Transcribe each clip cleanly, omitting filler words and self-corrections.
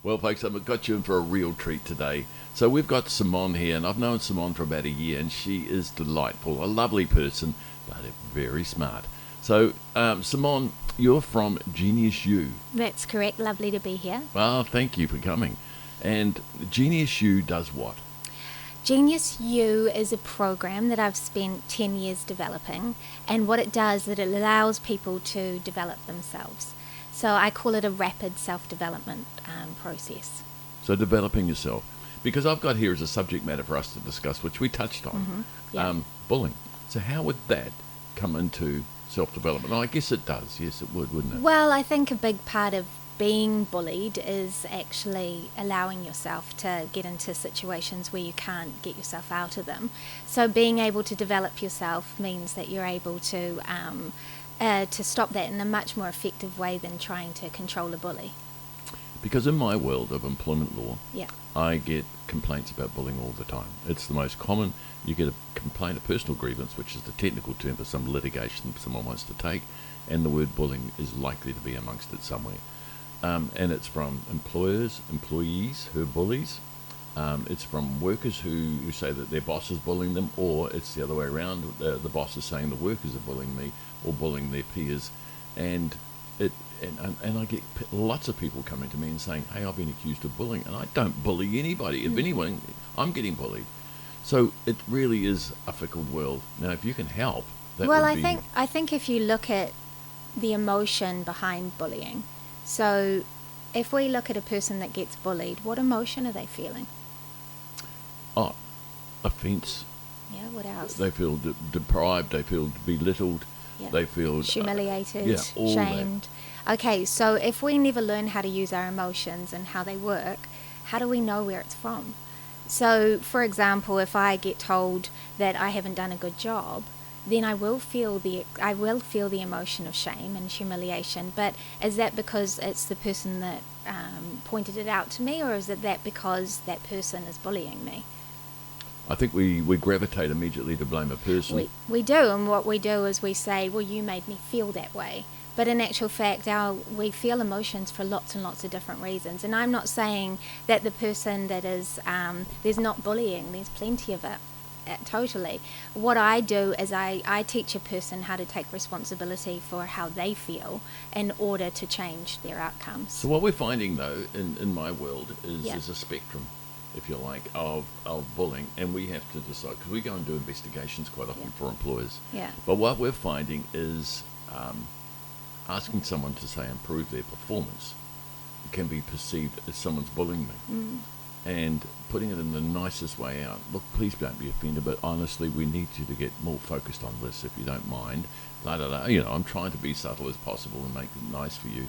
Well, folks, I've got you in for a real treat today. So we've got Simone here, and I've known Simone for about a year, and she is delightful, a lovely person, but very smart. So, Simone, you're from Genius U. That's correct. Lovely to be here. Well, thank you for coming. And Genius U does what? Genius U is a program that I've spent 10 years developing, and what it does is it allows people to develop themselves. So I call it a rapid self-development process. So developing yourself. Because I've got here as a subject matter for us to discuss, which we touched on, bullying. So how would that come into self-development? I guess it does. Yes, it would, wouldn't it? Well, I think a big part of being bullied is actually allowing yourself to get into situations where you can't get yourself out of them. So being able to develop yourself means that you're able to stop that in a much more effective way than trying to control a bully. Because in my world of employment law, Yeah. I get complaints about bullying all the time. It's the most common. You get a complaint, a personal grievance, which is the technical term for some litigation someone wants to take, and the word bullying is likely to be amongst it somewhere. And it's from employers, employees who are bullies. It's from workers who say that their boss is bullying them, or it's the other way around. The boss is saying the workers are bullying me or bullying their peers. And I get lots of people coming to me and saying, hey, I've been accused of bullying. And I don't bully anybody. If anyone, I'm getting bullied. So it really is a fickle world. Now, if you can help, that Well, would be... I think if you look at the emotion behind bullying, so if we look at a person that gets bullied, what emotion are they feeling? Oh, offence. Yeah, what else? They feel deprived. They feel belittled. Yeah. They feel humiliated, all shamed. Okay, so if we never learn how to use our emotions and how they work, how do we know where it's from? So, for example, if I get told that I haven't done a good job, then I will feel the emotion of shame and humiliation. But is that because it's the person that pointed it out to me, or is it that because that person is bullying me? I think we gravitate immediately to blame a person. We do, and what we do is we say, well, you made me feel that way. But in actual fact, we feel emotions for lots and lots of different reasons. And I'm not saying that the person that is, there's not bullying, there's plenty of it, totally. What I do is I teach a person how to take responsibility for how they feel in order to change their outcomes. So what we're finding, though, in my world is Yeah. there's a spectrum, if you like, of bullying, and we have to decide, because we go and do investigations quite often for employers. Yeah. But what we're finding is asking someone to, say, improve their performance can be perceived as someone's bullying me. And putting it in the nicest way out, look, please don't be offended, but honestly, we need you to get more focused on this, if you don't mind. I'm trying to be subtle as possible and make it nice for you.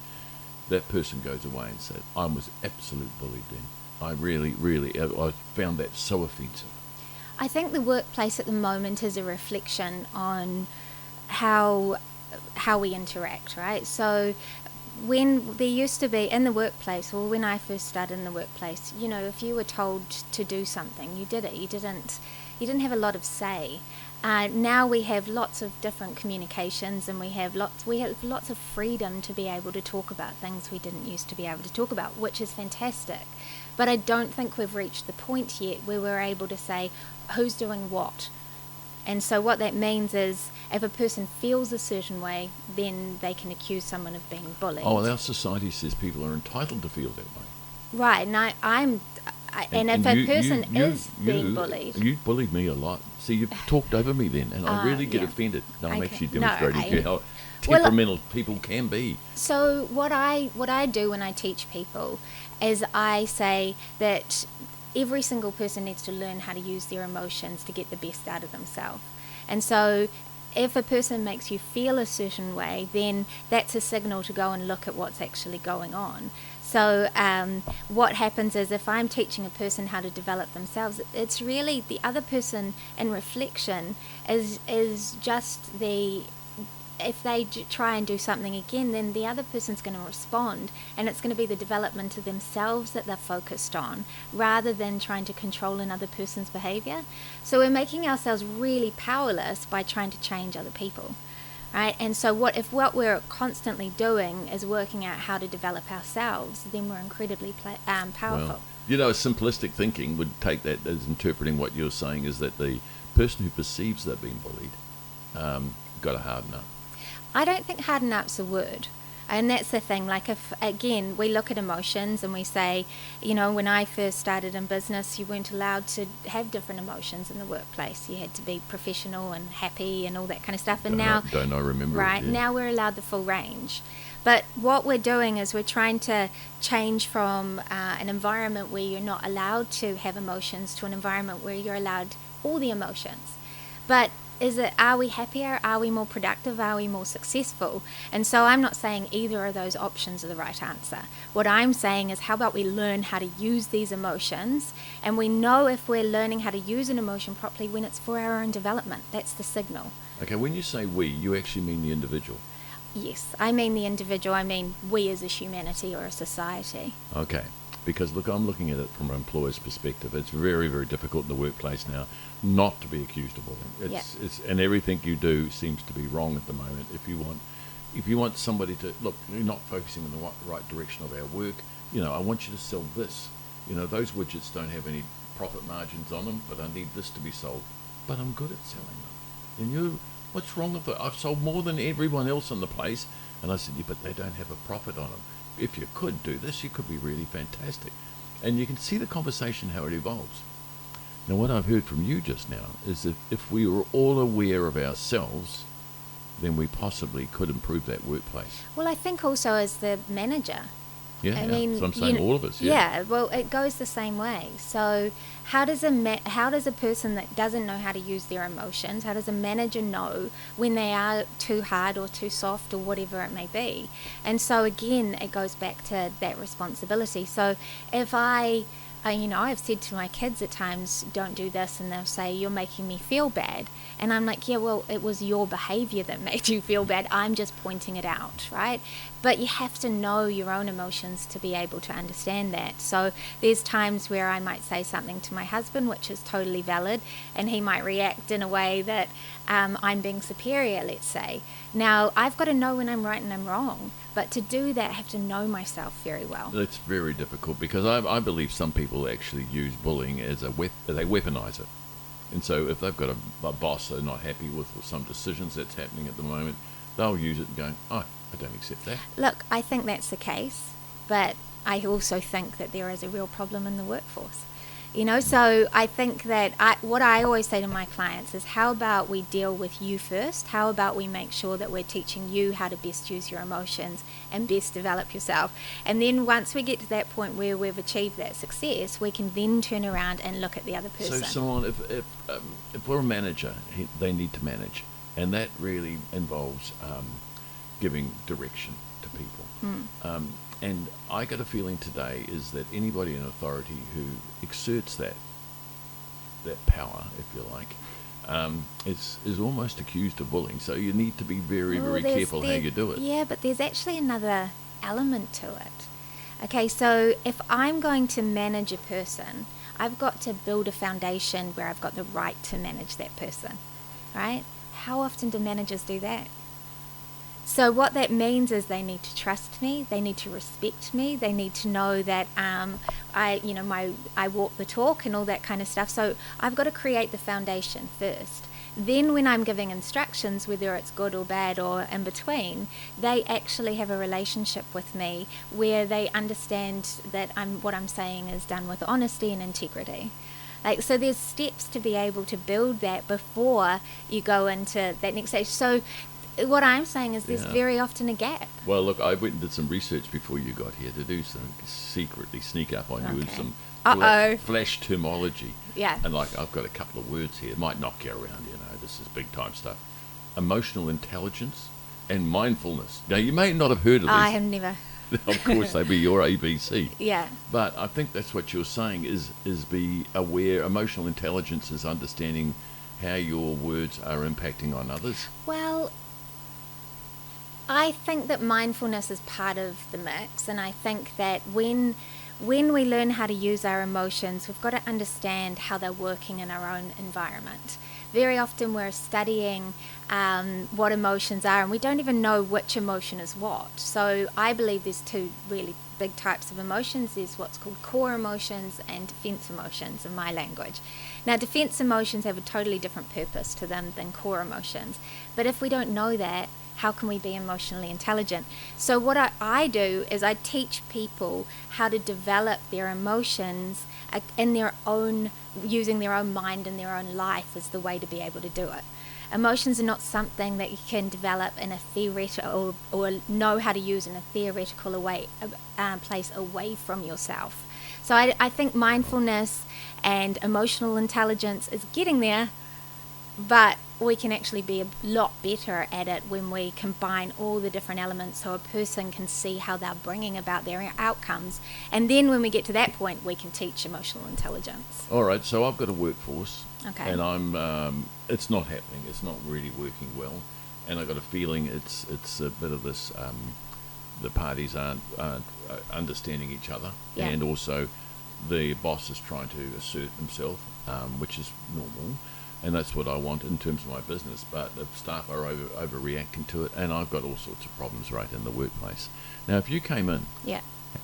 That person goes away and says, I was absolute bullied then. I I found that so offensive. I think the workplace at the moment is a reflection on how we interact, right? So when there used to be in the workplace, or when I first started in the workplace, if you were told to do something, you did it. You didn't have a lot of say. Now we have lots of different communications, and we have lots of freedom to be able to talk about things we didn't used to be able to talk about, which is fantastic. But I don't think we've reached the point yet where we're able to say who's doing what. And so what that means is if a person feels a certain way, then they can accuse someone of being bullied. Oh, well, our society says people are entitled to feel that way. Right, and if a person is being bullied... You bullied me a lot. See, you've talked over me then, and I really get offended. No, I'm actually demonstrating to you how temperamental people can be. So what I do when I teach people is I say that every single person needs to learn how to use their emotions to get the best out of themselves. And so if a person makes you feel a certain way, then that's a signal to go and look at what's actually going on. So what happens is if I'm teaching a person how to develop themselves, it's really the other person in reflection is just the... If they try and do something again, then the other person's going to respond, and it's going to be the development of themselves that they're focused on, rather than trying to control another person's behaviour. So we're making ourselves really powerless by trying to change other people. right? And so what we're constantly doing is working out how to develop ourselves, then we're incredibly powerful. Well, simplistic thinking would take that as interpreting what you're saying is that the person who perceives they're being bullied got to harden up. I don't think harden up's a word. And that's the thing, like if, again, we look at emotions and we say, when I first started in business, you weren't allowed to have different emotions in the workplace. You had to be professional and happy and all that kind of stuff. And Don't I remember right, it, yeah. now we're allowed the full range. But what we're doing is we're trying to change from an environment where you're not allowed to have emotions to an environment where you're allowed all the emotions. But are we happier? Are we more productive? Are we more successful? And so I'm not saying either of those options are the right answer. What I'm saying is how about we learn how to use these emotions, and we know if we're learning how to use an emotion properly when it's for our own development. That's the signal. Okay, when you say we, you actually mean the individual? Yes, I mean the individual. I mean we as a humanity or a society. Okay. Because, look, I'm looking at it from an employer's perspective. It's very, very difficult in the workplace now not to be accused of bullying. And everything you do seems to be wrong at the moment. If you want somebody to, look, you're not focusing in the right direction of our work, I want you to sell this. Those widgets don't have any profit margins on them, but I need this to be sold. But I'm good at selling them. And what's wrong with it? I've sold more than everyone else in the place. And I said, yeah, but they don't have a profit on them. If you could do this, you could be really fantastic. And you can see the conversation, how it evolves. Now, what I've heard from you just now is that if we were all aware of ourselves, then we possibly could improve that workplace. Well, I think also as the manager. Yeah, I mean, so I'm saying all of us. Yeah, well, it goes the same way. So how does a person that doesn't know how to use their emotions, how does a manager know when they are too hard or too soft or whatever it may be? And so again, it goes back to that responsibility. So if I've said to my kids at times, don't do this, and they'll say, you're making me feel bad. And I'm like, yeah, well, it was your behavior that made you feel bad. I'm just pointing it out, right? But you have to know your own emotions to be able to understand that. So there's times where I might say something to my husband, which is totally valid, and he might react in a way that I'm being superior, let's say. Now, I've got to know when I'm right and I'm wrong. But to do that, I have to know myself very well. It's very difficult because I believe some people actually use bullying as they weaponize it. And so if they've got a boss they're not happy with or some decisions that's happening at the moment, they'll use it and go, oh, I don't accept that. Look, I think that's the case, but I also think that there is a real problem in the workforce. So I think that what I always say to my clients is, how about we deal with you first? How about we make sure that we're teaching you how to best use your emotions and best develop yourself? And then once we get to that point where we've achieved that success, we can then turn around and look at the other person. So, Simone, if we're a manager, they need to manage. And that really involves giving direction to people. And I got a feeling today is that anybody in authority who exerts that power, if you like, is almost accused of bullying. So you need to be very, very careful how you do it. Yeah, but there's actually another element to it. Okay, so if I'm going to manage a person, I've got to build a foundation where I've got the right to manage that person, right? How often do managers do that? So what that means is they need to trust me, they need to respect me, they need to know that I walk the talk and all that kind of stuff. So I've got to create the foundation first. Then when I'm giving instructions, whether it's good or bad or in between, they actually have a relationship with me where they understand that what I'm saying is done with honesty and integrity. So there's steps to be able to build that before you go into that next stage. So what I'm saying is there's very often a gap. Well, look, I went and did some research before you got here to do some secretly sneak up on you with some flash terminology. Yeah. And I've got a couple of words here. It might knock you around, this is big time stuff. Emotional intelligence and mindfulness. Now, you may not have heard of these. I have never. Of course, they'd be your ABC. Yeah. But I think that's what you're saying is be aware. Emotional intelligence is understanding how your words are impacting on others. Well, I think that mindfulness is part of the mix, and I think that when we learn how to use our emotions, we've got to understand how they're working in our own environment. very often we're studying what emotions are, and we don't even know which emotion is what. So I believe there's two really big types of emotions. There's what's called core emotions and defense emotions in my language. Now, defense emotions have a totally different purpose to them than core emotions. But if we don't know that, how can we be emotionally intelligent? So what I do is I teach people how to develop their emotions in their own, using their own mind and their own life as the way to be able to do it. Emotions are not something that you can develop in a theoretical or know how to use in a theoretical place away from yourself. So I think mindfulness and emotional intelligence is getting there, but we can actually be a lot better at it when we combine all the different elements so a person can see how they're bringing about their outcomes. And then when we get to that point, we can teach emotional intelligence. All right, so I've got a workforce, Okay. and I'm it's not happening. It's not really working well, and I've got a feeling it's a bit of this. The parties aren't understanding each other, Yeah. and also the boss is trying to assert himself, which is normal. And that's what I want in terms of my business. But the staff are overreacting to it, and I've got all sorts of problems right in the workplace. Now, if you came in, Yeah.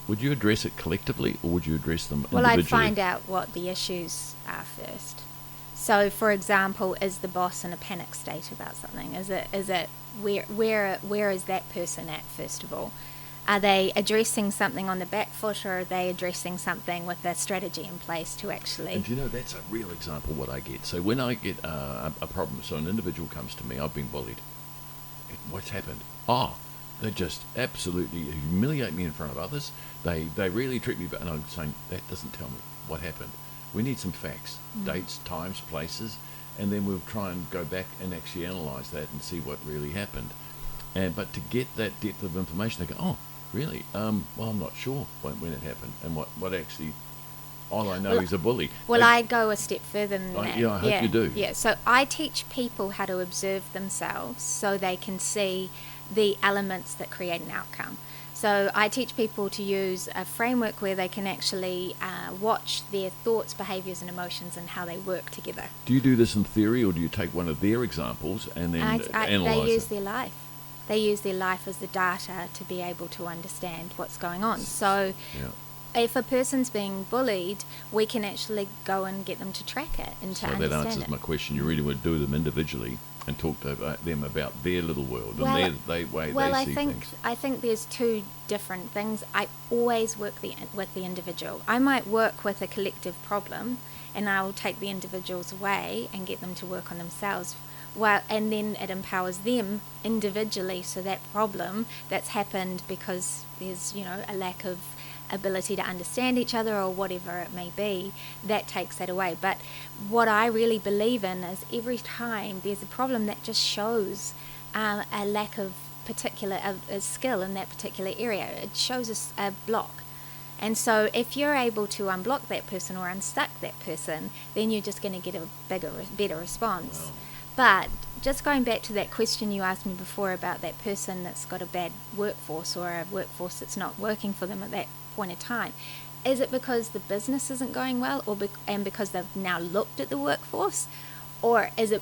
would you address it collectively, or would you address them Well, individually? I'd find out what the issues are first. So, for example, is the boss in a panic state about something? Is it where is that person at, first of all? Are they addressing something on the back foot, or are they addressing something with a strategy in place to actually... And do you know, that's a real example of what I get. So when I get a problem, so an individual comes to me, I've been bullied. What's happened? They just absolutely humiliate me in front of others. They really treat me bad. And I'm saying, that doesn't tell me what happened. We need some facts, dates, times, places, and then we'll try and go back and actually analyse that and see what really happened. But to get that depth of information, they go, really? Well, I'm not sure when it happened and what actually. All I know is a bully. Well, I go a step further than that. Yeah, I hope you do. Yeah, so I teach people how to observe themselves so they can see the elements that create an outcome. So I teach people to use a framework where they can actually watch their thoughts, behaviours and emotions and how they work together. Do you do this in theory, or do you take one of their examples and then analyse They use it? their life. They use their life as the data to be able to understand what's going on. So if a person's being bullied, we can actually go and get them to track it and to understand it. So that answers my question. You really would do them individually and talk to them about their little world and their way they see things. I think there's two different things. I always work with the individual. I might work with a collective problem, and I'll take the individuals away and get them to work on themselves. And then it empowers them individually. So that problem that's happened because there's a lack of ability to understand each other or whatever it may be, that takes that away. But what I really believe in is every time there's a problem that just shows a lack of particular a skill in that particular area, it shows us a block. And so if you're able to unblock that person or unstuck that person, then you're just going to get a better response. Wow. But just going back to that question you asked me before about that person that's got a bad workforce or a workforce that's not working for them at that point of time, is it because the business isn't going well, and because they've now looked at the workforce, or is it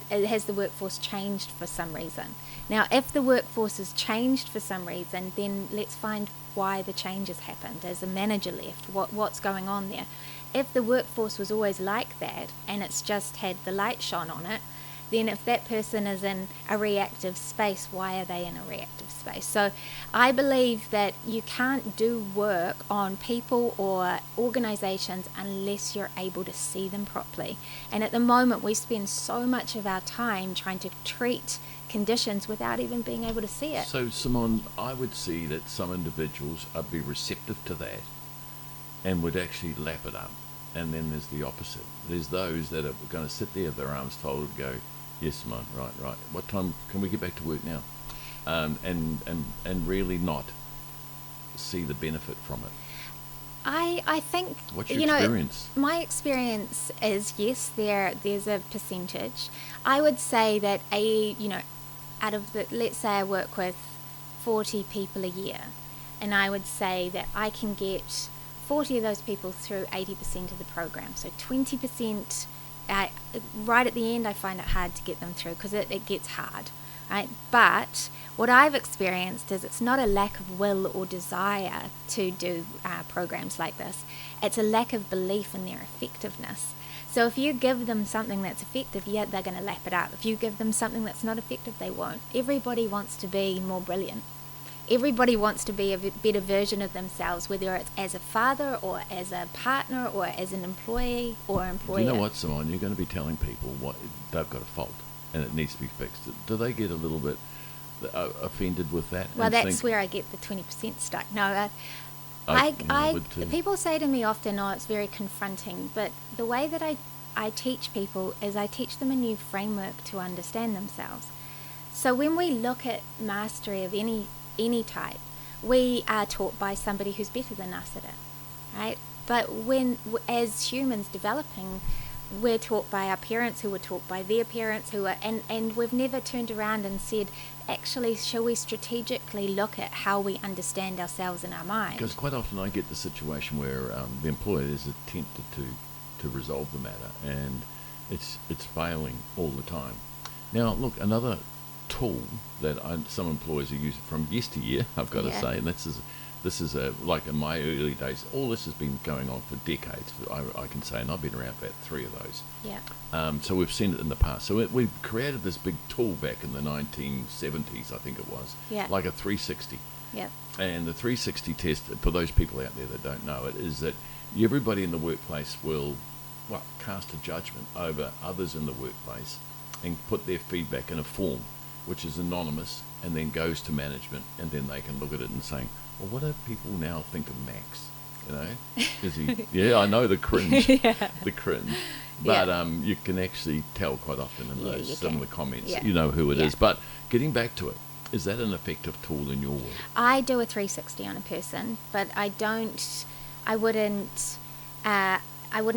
has the workforce changed for some reason? Now, if the workforce has changed for some reason, then let's find why the change has happened. As a manager left, what's going on there? If the workforce was always like that and it's just had the light shone on it, then if that person is in a reactive space, why are they in a reactive space? So I believe that you can't do work on people or organisations unless you're able to see them properly. And at the moment, we spend so much of our time trying to treat conditions without even being able to see it. So, Simone, I would see that some individuals would be receptive to that and would actually lap it up. And then there's the opposite. There's those that are going to sit there with their arms folded and go, yes, Simone, right. What time can we get back to work now? And really not see the benefit from it. I think, what's your experience? My experience is, yes, there's a percentage. I would say that out of the, let's say I work with 40 people a year, and I would say that I can get 40 of those people through 80% of the program. So 20% right at the end, I find it hard to get them through because it gets hard, right? But what I've experienced is it's not a lack of will or desire to do programs like this. It's a lack of belief in their effectiveness. So if you give them something that's effective, yeah, they're going to lap it up. If you give them something that's not effective, they won't. Everybody wants to be more brilliant. Everybody wants to be a better version of themselves, whether it's as a father or as a partner or as an employee or employer. You know what, Simone? You're going to be telling people what they've got a fault and it needs to be fixed. Do they get a little bit offended with that? Well, that's where I get the 20% stuck. No, people say to me often, oh, it's very confronting, but the way that I teach people is I teach them a new framework to understand themselves. So when we look at mastery of any type, we are taught by somebody who's better than us at it, right? But as humans developing, we're taught by our parents who were taught by their parents and we've never turned around and said, actually, shall we strategically look at how we understand ourselves and our mind? Because quite often I get the situation where the employer is attempted to resolve the matter and it's failing all the time. Now, look, another tool that some employers are using from yesteryear, I've got to say, and this is like in my early days, all this has been going on for decades, I can say, and I've been around about 3 of those. Yeah. So we've seen it in the past. So we created this big tool back in the 1970s, I think it was, like a 360. Yeah. And the 360 test, for those people out there that don't know it, is that everybody in the workplace will cast a judgment over others in the workplace and put their feedback in a form which is anonymous and then goes to management, and then they can look at it and saying, well, what do people now think of Max? You know, is he? Yeah, I know the cringe, the cringe. But you can actually tell quite often in those some of the comments, you know who it is. But getting back to it, is that an effective tool in your world? I do a 360 on a person, but I wouldn't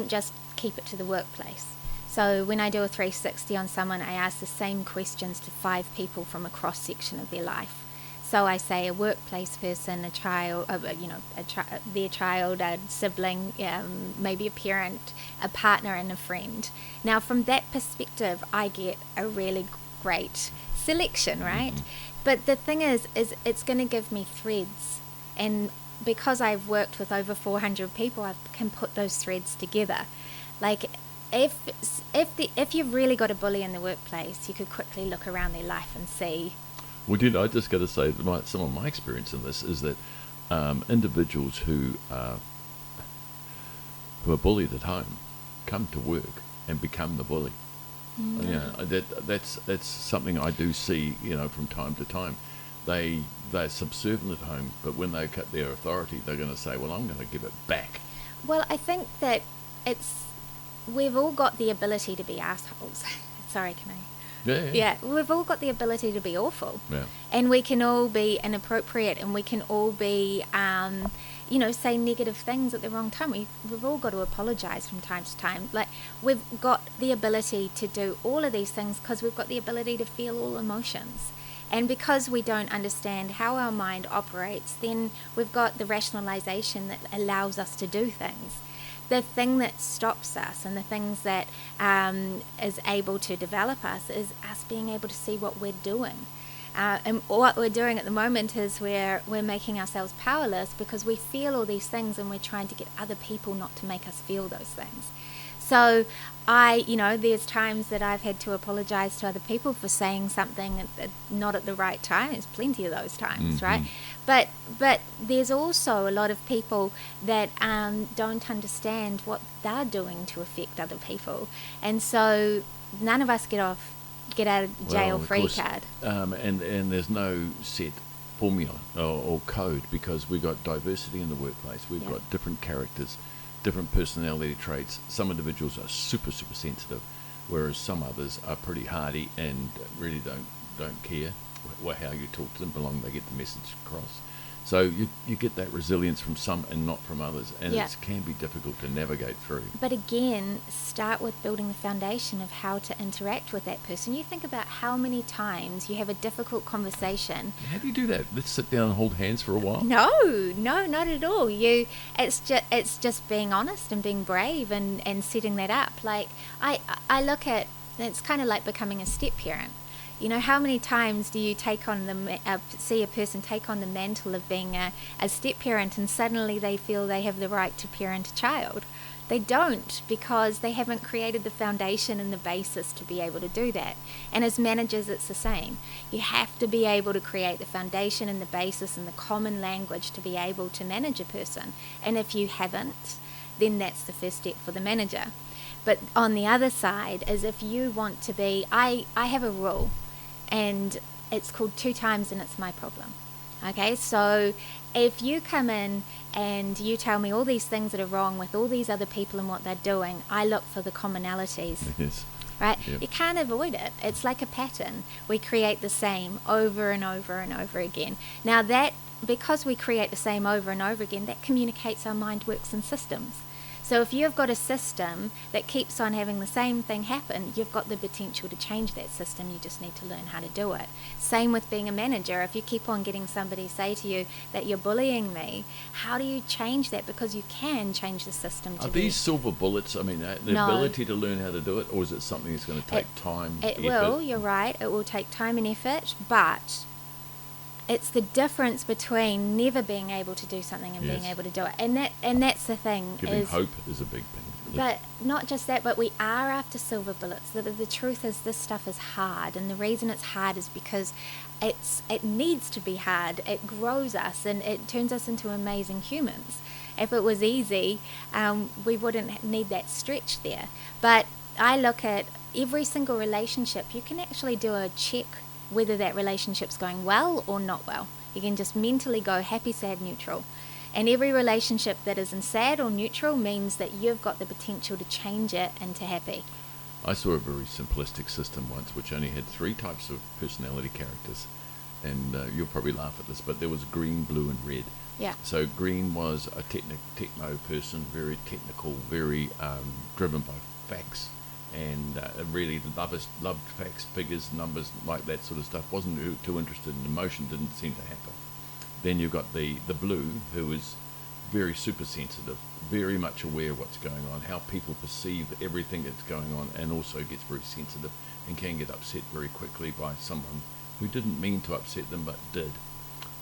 just keep it to the workplace. So when I do a 360 on someone, I ask the same questions to 5 people from a cross section of their life. So I say a workplace person, a child, their child, a sibling, maybe a parent, a partner, and a friend. Now, from that perspective, I get a really great selection, right? Mm-hmm. But the thing is it's going to give me threads, and because I've worked with over 400 people, I can put those threads together. Like, if you've really got a bully in the workplace, you could quickly look around their life and see. Well, I just got to say, some of my experience in this is that individuals who are bullied at home come to work and become the bully. Mm-hmm. You know, that's something I do see, from time to time. They're subservient at home, but when they cut their authority, they're going to say, well, I'm going to give it back. Well, I think that we've all got the ability to be assholes. Sorry, can I? Yeah, we've all got the ability to be awful. Yeah. And we can all be inappropriate, and we can all be, say negative things at the wrong time. We've all got to apologise from time to time. Like, we've got the ability to do all of these things because we've got the ability to feel all emotions. And because we don't understand how our mind operates, then we've got the rationalisation that allows us to do things. The thing that stops us and the things that is able to develop us is us being able to see what we're doing. And what we're doing at the moment is we're making ourselves powerless because we feel all these things and we're trying to get other people not to make us feel those things. So there's times that I've had to apologise to other people for saying something not at the right time. There's plenty of those times, right? But there's also a lot of people that don't understand what they're doing to affect other people. And so none of us get out of jail free card. And there's no set formula or code because we've got diversity in the workplace. We've got different characters, different personality traits. Some individuals are super, super sensitive, whereas some others are pretty hardy and really don't care how you talk to them, they get the message across. So you get that resilience from some and not from others, and Yeah. it can be difficult to navigate through. But again, start with building the foundation of how to interact with that person. You think about how many times you have a difficult conversation. How do you do that? Let's sit down and hold hands for a while. No, not at all. It's just being honest and being brave and setting that up. Like I look at, it's kind of like becoming a step parent. You know, how many times do you take on see a person take on the mantle of being a step parent, and suddenly they feel they have the right to parent a child? They don't, because they haven't created the foundation and the basis to be able to do that. And as managers, it's the same. You have to be able to create the foundation and the basis and the common language to be able to manage a person. And if you haven't, then that's the first step for the manager. But on the other side is, if you want to be, I have a rule, and it's called 2 times and it's my problem. Okay, so if you come in and you tell me all these things that are wrong with all these other people and what they're doing, I look for the commonalities. Yes. Right? Yep. You can't avoid it. It's like a pattern. We create the same over and over and over again. Now that, because we create the same over and over again, that communicates our mind works in systems. So if you've got a system that keeps on having the same thing happen, you've got the potential to change that system. You just need to learn how to do it. Same with being a manager. If you keep on getting somebody say to you that you're bullying me, how do you change that? Because you can change the system to Are these silver bullets? I mean, the No. ability to learn how to do it, or is it something that's going to take time, It effort? will, you're right. It will take time and effort, but it's the difference between never being able to do something and Yes. being able to do it. And that's the thing. Giving is, hope is a big thing. But not just that, but we are after silver bullets. The truth is, this stuff is hard, and the reason it's hard is because it needs to be hard. It grows us and it turns us into amazing humans. If it was easy, we wouldn't need that stretch there. But I look at every single relationship. You can actually do a check whether that relationship's going well or not well. You can just mentally go happy, sad, neutral. And every relationship that is in sad or neutral means that you've got the potential to change it into happy. I saw a very simplistic system once which only had 3 types of personality characters, and you'll probably laugh at this, but there was green, blue and red. Yeah. So green was a techno person, very technical, very driven by facts, and really loved facts, figures, numbers, like that sort of stuff. Wasn't too interested in emotion, didn't seem to happen. Then you've got the blue, who is very super sensitive, very much aware of what's going on, how people perceive everything that's going on, and also gets very sensitive and can get upset very quickly by someone who didn't mean to upset them but did.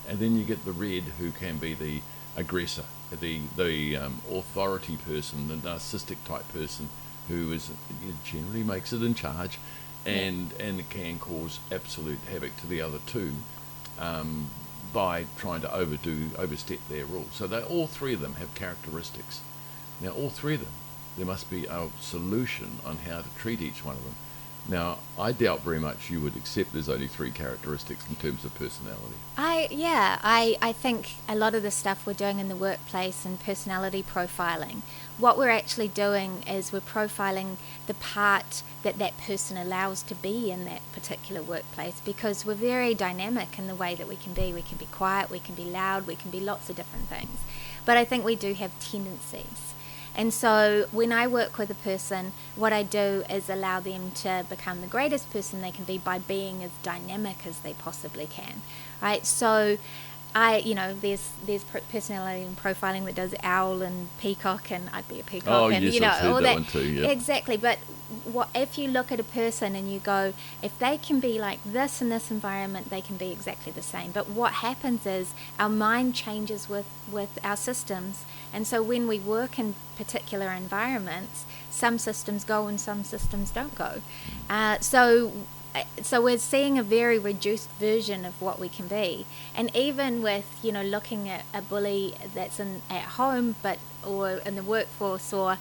And then you get the red, who can be the aggressor, the authority person, the narcissistic type person, who is generally makes it in charge, and can cause absolute havoc to the other two by trying to overstep their rules. So all 3 of them have characteristics. Now, all 3 of them, there must be a solution on how to treat each one of them. Now, I doubt very much you would accept there's only 3 characteristics in terms of personality. I think a lot of the stuff we're doing in the workplace and personality profiling, what we're actually doing is we're profiling the part that person allows to be in that particular workplace, because we're very dynamic in the way that we can be. We can be quiet, we can be loud, we can be lots of different things. But I think we do have tendencies. And so when I work with a person, what I do is allow them to become the greatest person they can be by being as dynamic as they possibly can, right? So there's personality and profiling that does owl and peacock, and I'd be a peacock. Oh, and, yes, I've heard all that one too, yeah. Exactly, but if you look at a person and you go, if they can be like this in this environment, they can be exactly the same. But what happens is our mind changes with our systems, and so when we work in particular environments, some systems go and some systems don't go. So we're seeing a very reduced version of what we can be. And even with, looking at a bully that's at home or in the workforce or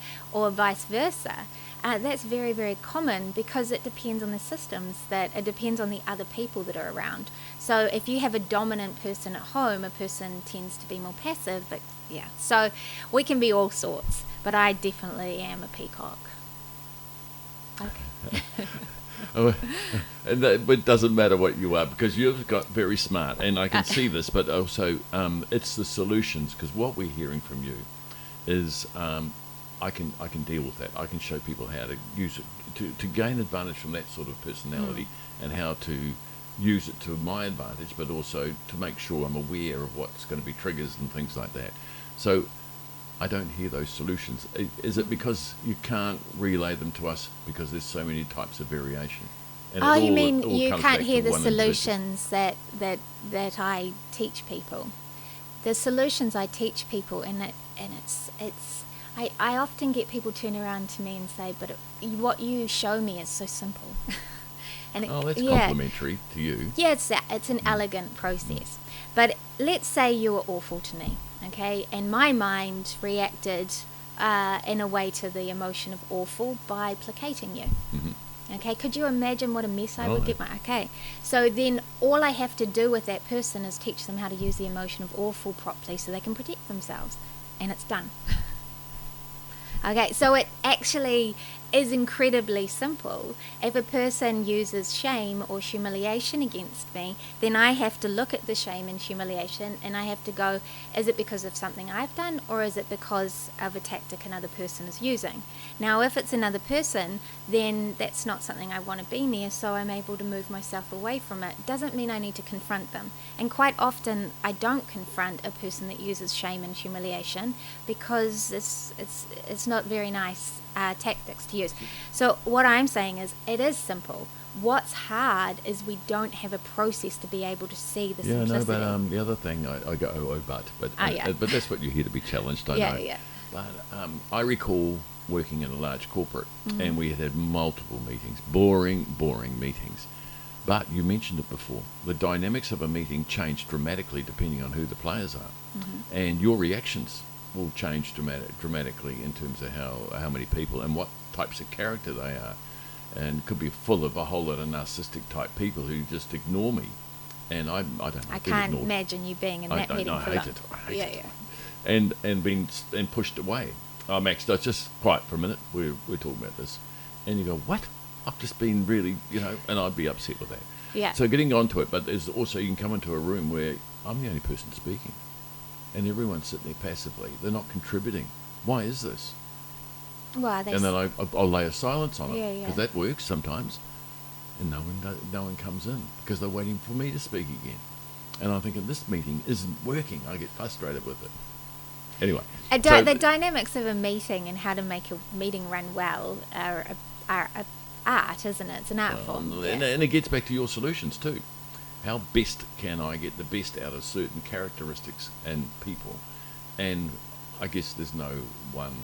vice versa, that's very, very common, because it depends on the systems, it depends on the other people that are around. So if you have a dominant person at home, a person tends to be more passive. But yeah, so we can be all sorts, but I definitely am a peacock. Okay. And that, but it doesn't matter what you are, because you've got very smart, and I can see this, but also it's the solutions, because what we're hearing from you is I can deal with that. I can show people how to use it to gain advantage from that sort of personality, and how to use it to my advantage, but also to make sure I'm aware of what's going to be triggers and things like that. So I don't hear those solutions. Is it because you can't relay them to us because there's so many types of variation? And Oh, you mean you comes can't back hear to the one individual. solutions that I teach people? The solutions I teach people, and I often get people turn around to me and say, but what you show me is so simple. And That's complimentary to you. Yeah, it's an elegant process. But let's say you were awful to me, okay? And my mind reacted in a way to the emotion of awful by placating you. Mm-hmm. Okay, could you imagine what a mess I would Right. get okay? So then all I have to do with that person is teach them how to use the emotion of awful properly so they can protect themselves. And it's done. Okay, so it actually is incredibly simple. If a person uses shame or humiliation against me, then I have to look at the shame and humiliation, and I have to go, is it because of something I've done, or is it because of a tactic another person is using? Now, if it's another person, then that's not something I want to be near, so I'm able to move myself away from it. Doesn't mean I need to confront them. And quite often, I don't confront a person that uses shame and humiliation, because it's not very nice tactics to use. So what I'm saying is, it is simple. What's hard is we don't have a process to be able to see the simplicity. But the other thing, I go, but that's what you're here to be challenged, I know. Yeah. But I recall working in a large corporate, and we had multiple meetings, boring meetings. But you mentioned it before, the dynamics of a meeting change dramatically depending on who the players are, and your reactions will change dramatically in terms of how many people and what types of character they are, and could be full of a whole lot of narcissistic type people who just ignore me, and I don't know. I can't imagine you being in that meeting. I for hate long. it. I hate it. Yeah. And being pushed away. Oh, Max, just quiet for a minute. We're talking about this, and you go, what? I've just been really, and I'd be upset with that. Yeah. So getting onto it, but there's also, you can come into a room where I'm the only person speaking, and everyone's sitting there passively. They're not contributing. Why is this? Well, And then I'll lay a silence on it, Yeah, yeah. because that works sometimes, and no one comes in because they're waiting for me to speak again, and I'm thinking this meeting isn't working. I get frustrated with it. Anyway, the dynamics of a meeting and how to make a meeting run well are art, isn't it? It's an art form. and it gets back to your solutions too. How best can I get the best out of certain characteristics and people? And I guess there's no one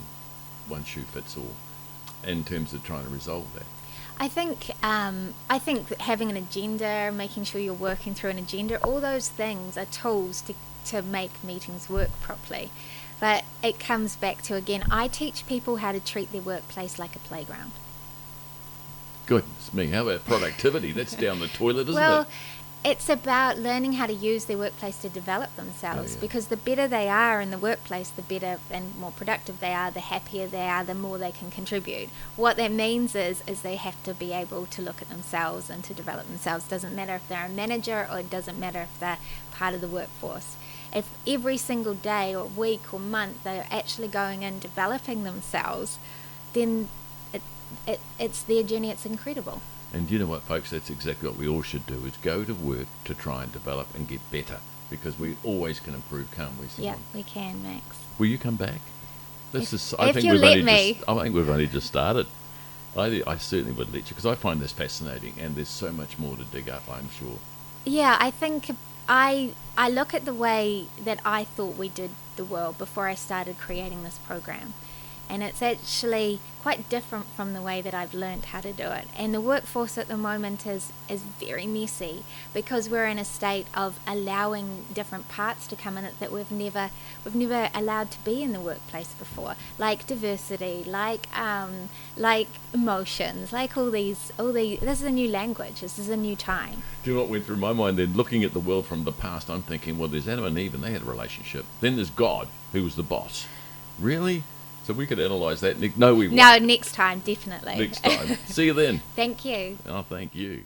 shoe fits all in terms of trying to resolve that. I think that having an agenda, making sure you're working through an agenda, all those things are tools to make meetings work properly. But it comes back to, again, I teach people how to treat their workplace like a playground. Goodness me, how about productivity? That's down the toilet, isn't Well, it? it's about learning how to use their workplace to develop themselves, because the better they are in the workplace, the better and more productive they are, the happier they are, the more they can contribute. What that means is they have to be able to look at themselves and to develop themselves. Doesn't matter if they're a manager, or it doesn't matter if they're part of the workforce. If every single day or week or month they're actually going and developing themselves, then it's their journey. It's incredible. And you know what, folks? That's exactly what we all should do, is go to work to try and develop and get better, because we always can improve, can't we, Simone? Yeah, we can, Max. Will you come back? I think we've only just started. I certainly would let you, because I find this fascinating, and there's so much more to dig up, I'm sure. Yeah, I think I look at the way that I thought we did the world before I started creating this program. And it's actually quite different from the way that I've learned how to do it. And the workforce at the moment is very messy, because we're in a state of allowing different parts to come in that we've never allowed to be in the workplace before, like diversity, like emotions, like all these. This is a new language. This is a new time. Do you know what went through my mind then? Looking at the world from the past, I'm thinking, well, there's Adam and Eve, and they had a relationship. Then there's God, who was the boss. Really? So we could analyse that. No, we won't. No, next time, definitely. Next time. See you then. Thank you. Oh, thank you.